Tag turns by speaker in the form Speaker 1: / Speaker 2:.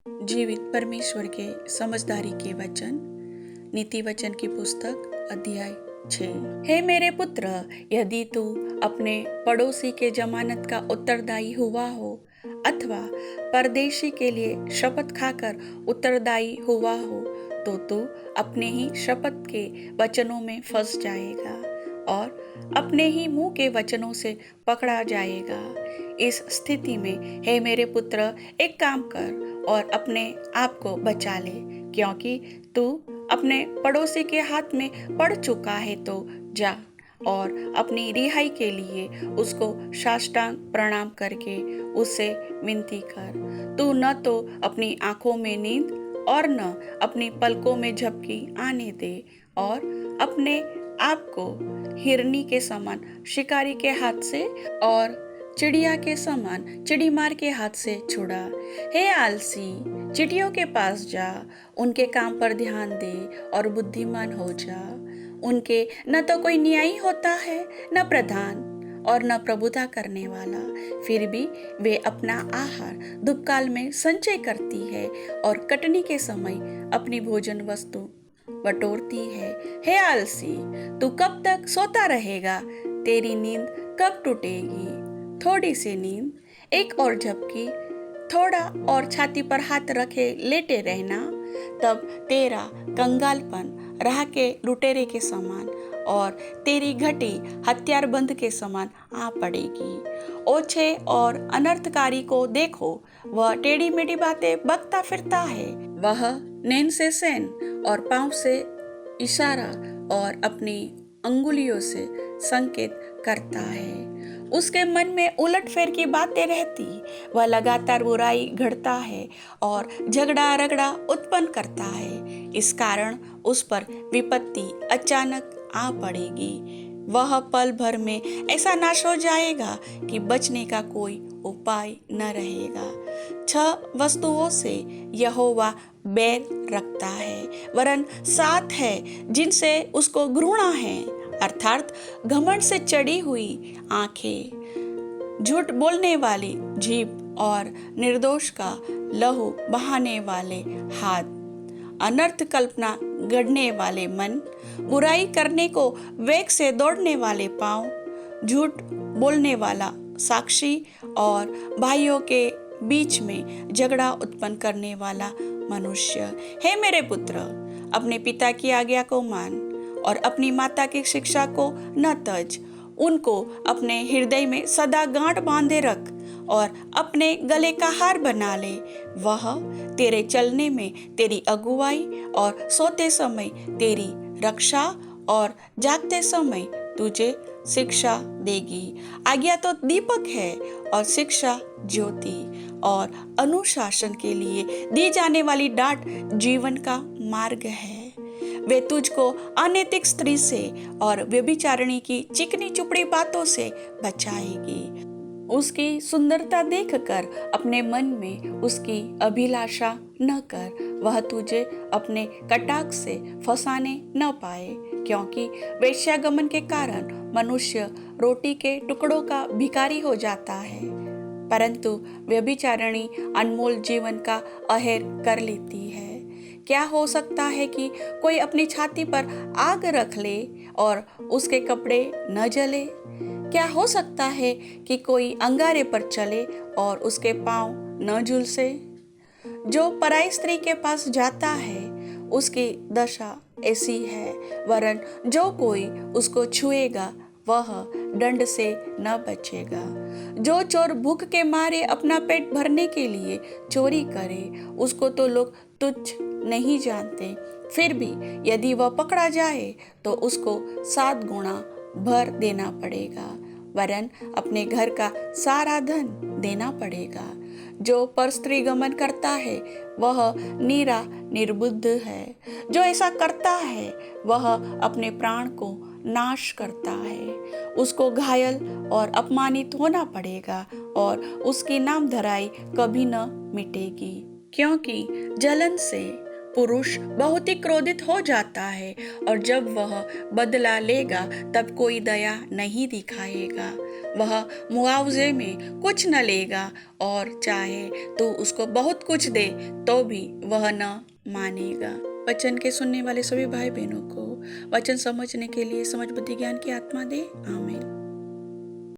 Speaker 1: जीवित परमेश्वर के समझदारी के वचन, नीति वचन की पुस्तक अध्याय 6। हे मेरे पुत्र, यदि तू अपने पड़ोसी के जमानत का उत्तरदायी हुआ हो अथवा परदेशी के लिए शपथ खाकर उत्तरदायी हुआ हो, तो तू अपने ही शपथ के वचनों में फंस जाएगा और अपने ही मुंह के वचनों से पकड़ा जाएगा। इस स्थिति में हे मेरे पुत्र, एक काम कर और अपने आप को बचा ले, क्योंकि तू अपने पड़ोसी के हाथ में पड़ चुका है। तो जा और अपनी रिहाई के लिए उसको साष्टांग प्रणाम करके उससे विनती कर। तू न तो अपनी आंखों में नींद और न अपनी पलकों में झपकी आने दे, और अपने आप को हिरनी के समान शिकारी के हाथ से और चिड़िया के समान चिड़ीमार के हाथ से छुड़ा। हे आलसी, चिड़ियों के पास जा, उनके काम पर ध्यान दे और बुद्धिमान हो जा। उनके न तो कोई न्यायी होता है, न प्रधान और न प्रभुता करने वाला, फिर भी वे अपना आहार दुष्काल में संचय करती है और कटनी के समय अपनी भोजन वस्तु बटोरती है। हे आलसी, तू कब तक सोता रहेगा? तेरी नींद कब टूटेगी? थोड़ी सी नींद, एक और झपकी, थोड़ा और छाती पर हाथ रखे लेटे रहना, तब तेरा कंगालपन राह के लुटेरे के समान और तेरी घटी हथियारबंद के समान आ पड़ेगी। ओछे और अनर्थकारी को देखो, वह टेढ़ी मेढ़ी बातें बकता फिरता है। वह नैन से सैन और पांव से इशारा और अपनी अंगुलियों से संकेत करता है। उसके मन में उलटफेर की बातें रहती, वह लगातार बुराई घड़ता है और झगड़ा रगड़ा उत्पन्न करता है। इस कारण उस पर विपत्ति अचानक आ पड़ेगी। वह पल भर में ऐसा नाश हो जाएगा कि बचने का कोई उपाय न रहेगा। 6 वस्तुओं से यहोवा बैर रखता है, वरन 7 है जिनसे उसको घृणा है, अर्थात घमंड से चढ़ी हुई आंखें, झूठ बोलने वाली जीभ और निर्दोष का लहू बहाने वाले हाथ, अनर्थ कल्पना गढ़ने वाले मन, बुराई करने को वेग से दौड़ने वाले पांव, झूठ बोलने वाला साक्षी और भाइयों के बीच में झगड़ा उत्पन्न करने वाला मनुष्य। हे मेरे पुत्र, अपने पिता की आज्ञा को मान और अपनी माता की शिक्षा को न तज। उनको अपने हृदय में सदा गांठ बांधे रख और अपने गले का हार बना ले। वह तेरे चलने में तेरी अगुवाई और सोते समय तेरी रक्षा और जागते समय तुझे शिक्षा देगी। आज्ञा तो दीपक है और शिक्षा ज्योति, और अनुशासन के लिए दी जाने वाली डांट जीवन का मार्ग है। वे तुझको अनैतिक स्त्री से और व्यभिचारिणी की चिकनी चुपड़ी बातों से बचाएगी। उसकी सुंदरता देखकर अपने मन में उसकी अभिलाषा न कर, वह तुझे अपने कटाक्ष से फंसाने न पाए, क्योंकि वेश्यागमन के कारण मनुष्य रोटी के टुकड़ों का भिखारी हो जाता है, परंतु व्यभिचारिणी अनमोल जीवन का अहेर कर लेती है। क्या हो सकता है कि कोई अपनी छाती पर आग रख ले और उसके कपड़े न जले? क्या हो सकता है कि कोई अंगारे पर चले और उसके पांव न झुलसे? जो पराई स्त्री के पास जाता है उसकी दशा ऐसी है, वरन जो कोई उसको छुएगा वह दंड से न बचेगा। जो चोर भूख के मारे अपना पेट भरने के लिए चोरी करे, उसको तो लोग तुच्छ नहीं जानते, फिर भी यदि वह पकड़ा जाए तो उसको 7 गुना भर देना पड़ेगा, वरन अपने घर का सारा धन देना पड़ेगा। जो परस्त्री गमन करता है वह नीरा निर्बुद्ध है। जो ऐसा करता है वह अपने प्राण को नाश करता है। उसको घायल और अपमानित होना पड़ेगा और उसकी नामधराई कभी न मिटेगी, क्योंकि जलन से पुरुष बहुत ही क्रोधित हो जाता है और जब वह बदला लेगा तब कोई दया नहीं दिखाएगा। वह मुआवजे में कुछ न लेगा और चाहे तो उसको बहुत कुछ दे तो भी वह न मानेगा। वचन के सुनने वाले सभी भाई बहनों को वचन समझने के लिए समझ बुद्धि ज्ञान की आत्मा दे। आमीन।